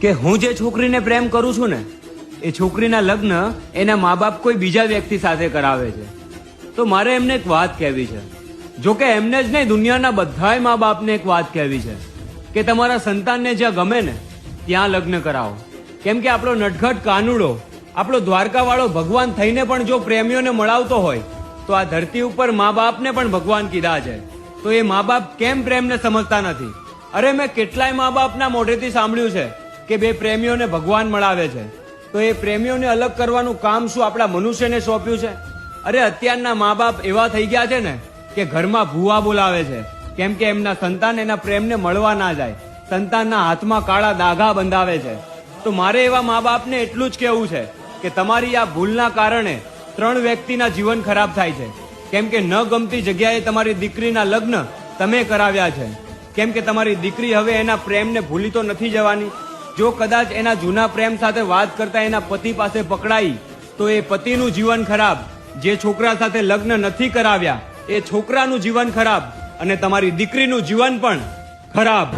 કે હું જે છોકરીને પ્રેમ કરું છું ને એ છોકરીના લગ્ન એના મા બાપ કોઈ બીજા વ્યક્તિ સાથે કરાવે છે. તો મારે એમને એક વાત કહેવી છે, જો કે એમને જ નહીં દુનિયાના બધાય મા બાપને એક વાત કહેવી છે કે તમારા સંતાનને જ્યાં ગમે ને ત્યાં લગ્ન કરાવો. કેમ કે આપણો નટખટ કાનુડો, આપણો દ્વારકાવાળો ભગવાન થઈને પણ જો પ્રેમીઓને મળાવતો હોય તો આ ધરતી ઉપર મા બાપને પણ ભગવાન કીધા છે. તો એ મા બાપ કેમ પ્રેમને સમજતા નથી? અરે મેં કેટલાય મા બાપના મોઢેથી સાંભળ્યું છે કે બે પ્રેમીઓને ભગવાન મળાવે છે. તો એ પ્રેમીઓને અલગ કરવાનું કામ શું આપણા મનુષ્યને સોંપ્યું છે? અરે અત્યારના મા બાપ એવા થઈ ગયા છે ને કે ઘરમાં ભૂવા બોલાવે છે, કેમ કે એમના સંતાન એના પ્રેમને મળવા ના જાય, સંતાનના હાથમાં કાળા દાગા બંધાવે છે. તો મારે એવા મા બાપને એટલું જ કહેવું છે કે તમારી આ ભૂલના કારણે 3 વ્યક્તિના જીવન ખરાબ થાય છે. કેમ કે ન ગમતી જગ્યાએ તમારી દીકરીના લગ્ન તમે કરાવ્યા છે. કેમ કે તમારી દીકરી હવે એના પ્રેમને ભૂલી તો નથી જવાની. જો કદાચ એના જૂના પ્રેમ સાથે વાત કરતા એના પતિ પાસે પકડાઈ તો એ પતિનું જીવન ખરાબ, જે છોકરા સાથે લગ્ન નથી કરાવ્યા એ છોકરાનું જીવન ખરાબ, અને તમારી દીકરીનું જીવન પણ ખરાબ.